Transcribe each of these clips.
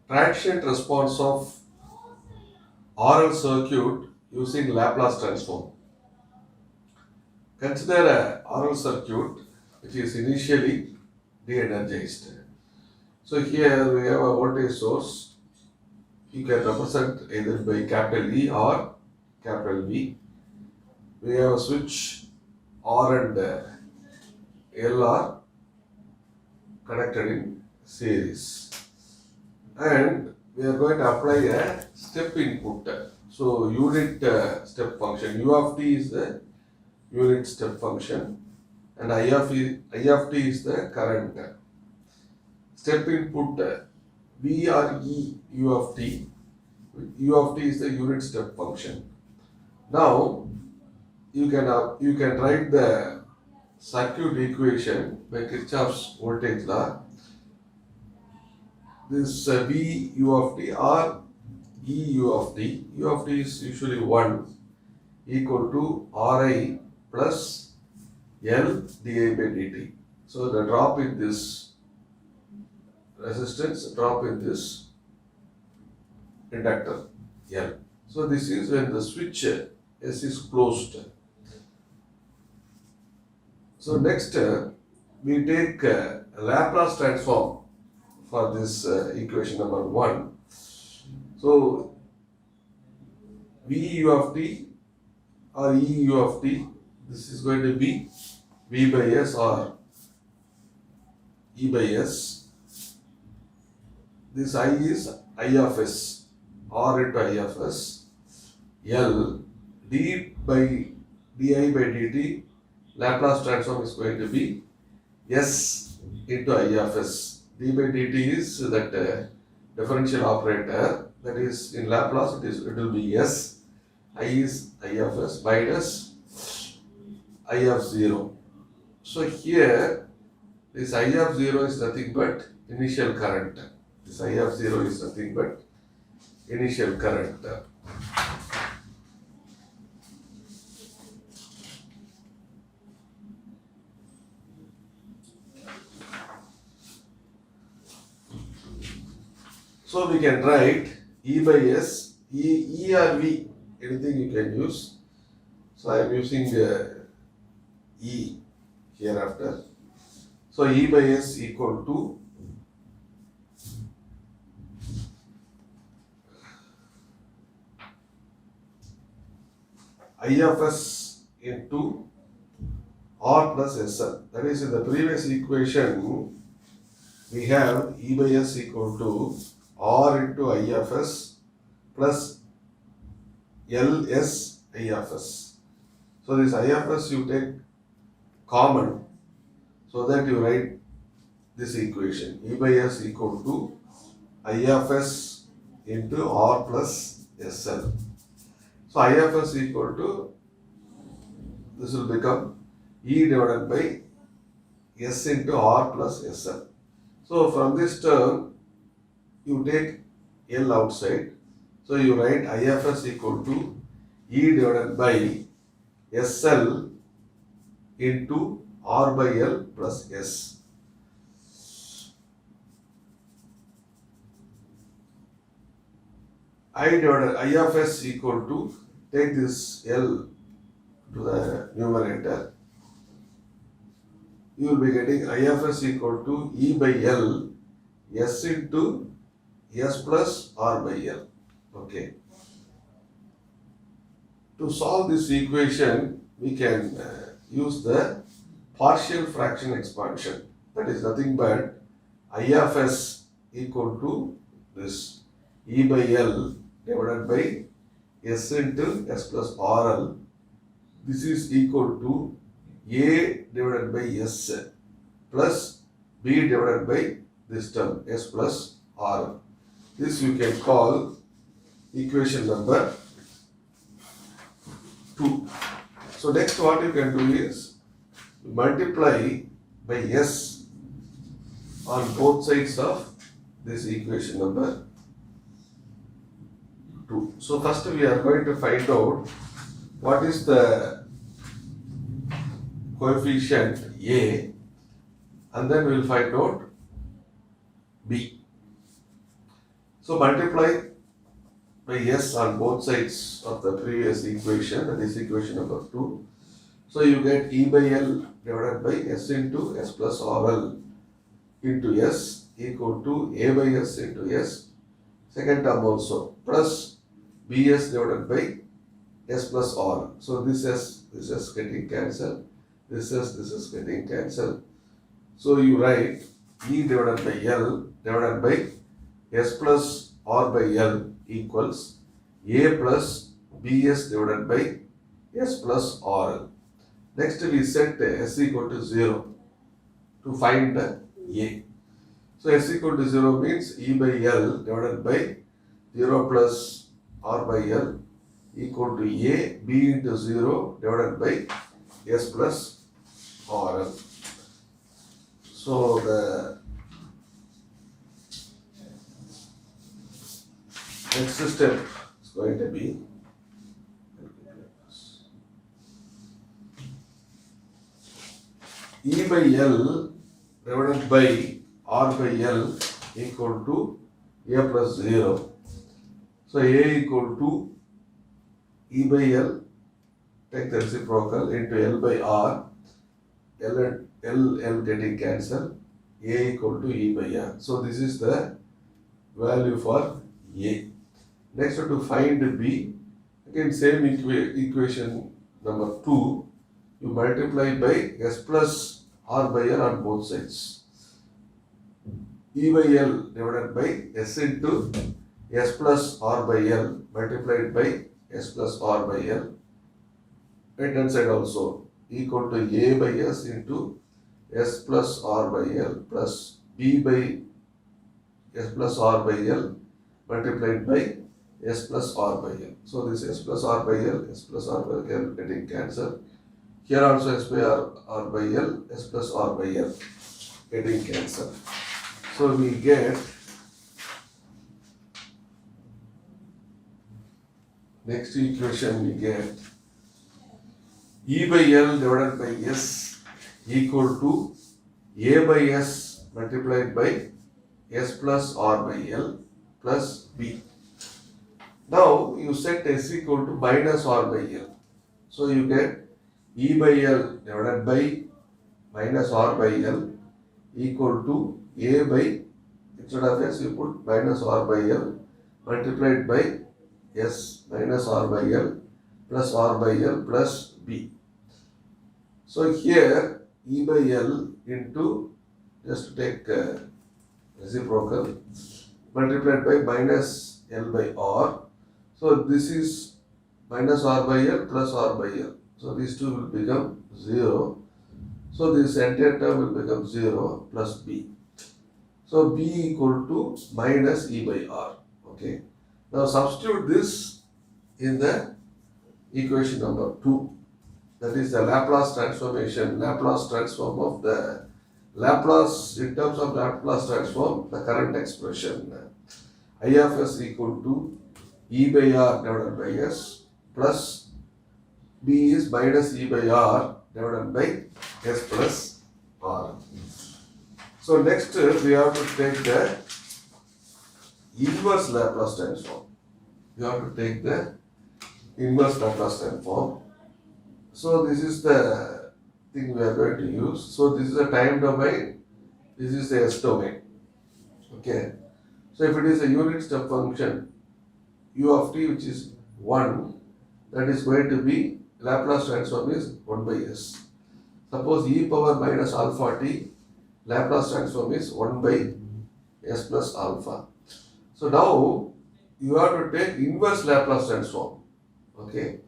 transient response of RL circuit using Laplace transform. Consider a RL circuit which is initially de-energized. So here we have a voltage source. You can represent either by capital E or capital V. We have a switch R and L are connected in series. And we are going to apply a step input. So unit step function. U of t is the unit step function and I of t is the current. Step input V or E U of t. U of t is the unit step function. Now you can write the circuit equation by Kirchhoff's voltage law. This V U of t or E U of t. U of t is usually 1 equal to Ri plus L di by dt. So the drop in this resistance, drop in this inductor L. So this is when the switch S is closed. So next we take a Laplace transform for this equation number 1. So V U of t or E U of t, this is going to be V by S or E by S. This I is I of S, R into I of S. L d by di by dt, Laplace transform is going to be S into I of S. D by dt is that differential operator, that is in Laplace it will be S. I is I of S minus I of 0. So here this I of 0 is nothing but initial current. This I of 0 is nothing but initial current. So we can write E by S, E or V, anything you can use. So I am using E hereafter. So E by S equal to I of S into R plus SL. That is, in the previous equation we have E by S equal to R into I of S plus LS I of S. So this I of S you take common, so that you write this equation. E by S equal to I of S into R plus SL. So I of S equal to, this will become E divided by S into R plus SL. So from this term, you take L outside. So you write I of S equal to E divided by SL into R by L plus S. I of S equal to, take this L to the numerator. You will be getting I of S equal to E by L S into S plus R by L. Okay. To solve this equation, we can use the partial fraction expansion. That is nothing but I of S equal to this E by L divided by S into S plus RL. This is equal to A divided by S plus B divided by this term S plus RL. This you can call equation number 2. So next what you can do is multiply by S on both sides of this equation number 2. So first we are going to find out what is the coefficient A, and then we will find out B. So multiply by S on both sides of the previous equation, that is equation number 2. So you get E by L divided by S into S plus RL into S equal to A by S into S. Second term also plus Bs divided by S plus R. So this is getting cancelled. This is getting cancelled. So you write E divided by L divided by S plus R by L equals A plus Bs divided by S plus RL. Next we set S equal to 0 to find A. So S equal to 0 means E by L divided by 0 plus R by L equal to A B into 0 divided by S plus RL. So the next step is going to be E by L divided by R by L equal to A plus 0. So A equal to E by L, take the reciprocal, into L by R, L and L getting cancelled, A equal to E by R. So this is the value for A. Next to find B, again same equation number 2, you multiply by S plus R by L on both sides. E by L divided by S into S plus R by L multiplied by S plus R by L. Right hand side also equal to A by S into S plus R by L plus B by S plus R by L multiplied by S plus R by L. So this S plus R by L, S plus R by L getting cancelled. Here also S by R by L, S plus R by L getting cancelled. So we get next equation we get E by L divided by S equal to A by S multiplied by S plus R by L plus B. Now you set S equal to minus R by L. So you get E by L divided by minus R by L equal to A by, instead of S you put minus R by L multiplied by S minus R by L plus R by L plus B. So here E by L into, just take reciprocal, multiplied by minus L by R. So this is minus R by L plus R by L. So these two will become 0. So this entire term will become 0 plus B. So B equal to minus E by R. Okay. Now substitute this in the equation number 2. That is the Laplace transformation, Laplace transform of the Laplace, in terms of Laplace transform, the current expression I of S equal to E by R divided by S plus B is minus E by R divided by S plus R. So next we have to take the inverse Laplace transform. You have to take the inverse Laplace transform. So this is the thing we are going to use. So this is a time domain, this is the S domain. Okay. So if it is a unit step function, U of t which is 1, that is going to be, Laplace transform is 1 by S. Suppose e power minus alpha t, Laplace transform is 1 by S plus alpha. So now you have to take inverse Laplace transform. Okay.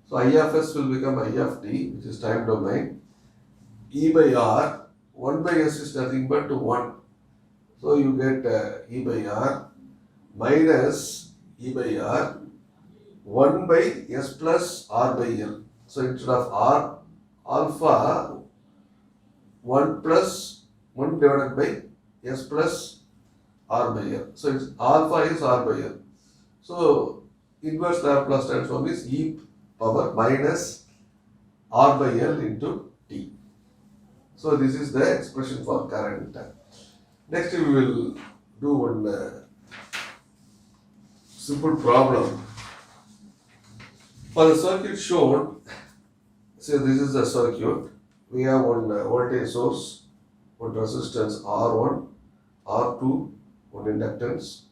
So I of S will become I of t, which is time domain. E by R, 1 by S is nothing but 1. So you get E by R minus E by R 1 by S plus R by L. So instead of R, alpha 1 plus 1 divided by S plus R by L. So it's alpha is R by L. So inverse Laplace transform is E power minus R by L into t. So this is the expression for current. Next we will do one simple problem. For the circuit shown, say this is the circuit. We have one voltage source, one resistance R1, R2, one inductance.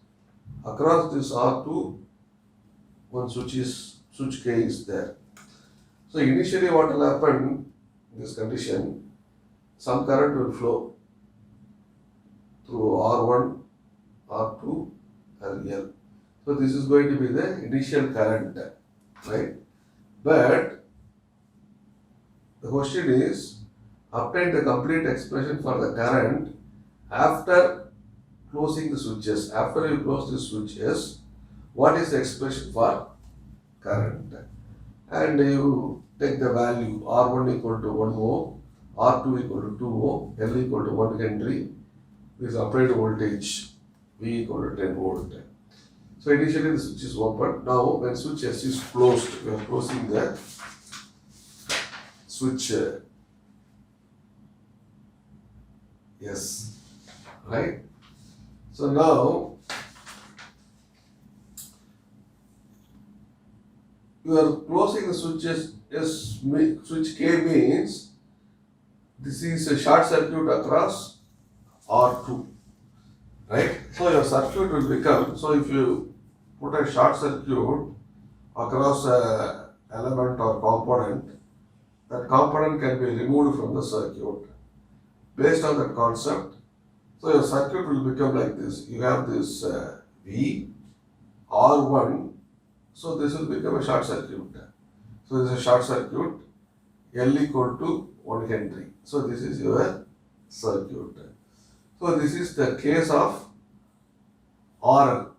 Across this R2, one switch K is there. So initially what will happen in this condition, some current will flow through R1, R2 and L. So this is going to be the initial current, right? But the question is, obtain the complete expression for the current after closing the switches. After you close the switches, what is the expression for current? And you take the value R1 equal to 1 ohm, R2 equal to 2 ohm, L equal to 1 Henry. This applied voltage V equal to 10 volt. So initially the switch is open. Now when switch S is closed, we are closing the switch S, right? So now you are closing the switches S, switch K means this is a short circuit across R2, right? So your circuit will become, so if you put a short circuit across a element or component, that component can be removed from the circuit. Based on that concept, so your circuit will become like this. You have this V, R1, so this will become a short circuit. So this is a short circuit, L equal to 1 Henry. So this is your circuit. So this is the case of RL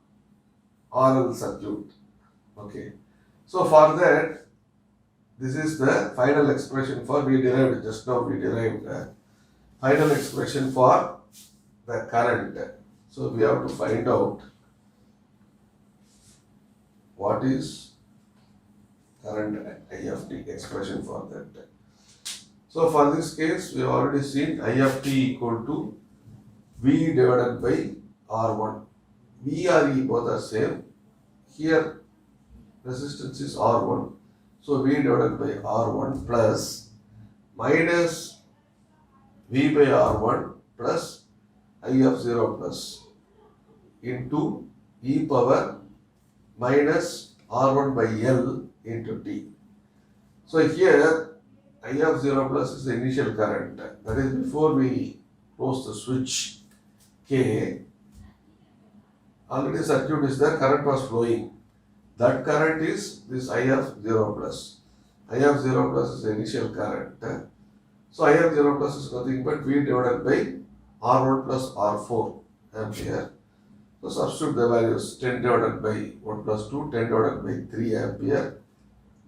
circuit. Okay. So for that, this is the final expression for, we derived just now, we derived final expression for the current. So we have to find out what is current IFT expression for that. So for this case, we have already seen IFT equal to V divided by R1. V or E both are same. Here resistance is R1. So V divided by R1 plus minus V by R1 plus IF0 plus into E power minus R1 by L into T. So here IF0 plus is the initial current. That is before we close the switch K. Already circuit is there, current was flowing. That current is this IF0 plus. IF0 plus is the initial current. So IF0 plus is nothing but V divided by R1 plus R4 ampere. So substitute the values 10 divided by 1 plus 2, 10 divided by 3 ampere.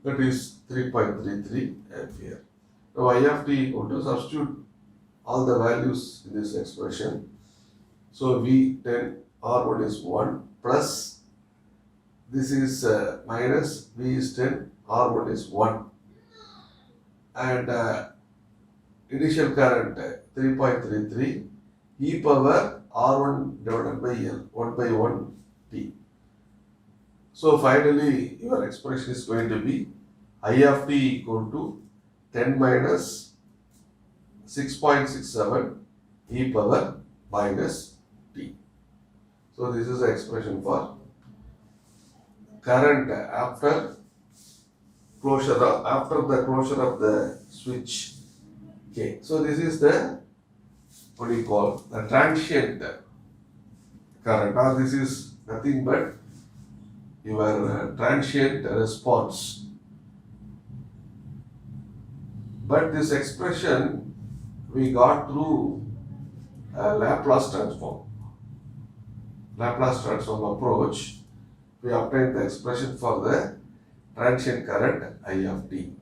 That is 3.33 ampere. Now IFT equal to, substitute all the values in this expression. So V10 R1 is 1 plus this is minus V is 10, R1 is 1 and initial current 3.33 E power R1 divided by L, 1 by 1 T. So finally your expression is going to be I of T equal to 10 minus 6.67 E power minus T. So this is the expression for current after the closure of the switch K. So this is the, what do you call, the transient current, or this is nothing but your transient response. But this expression we got through a Laplace transform. Laplace transform approach, we obtained the expression for the transient current I of T.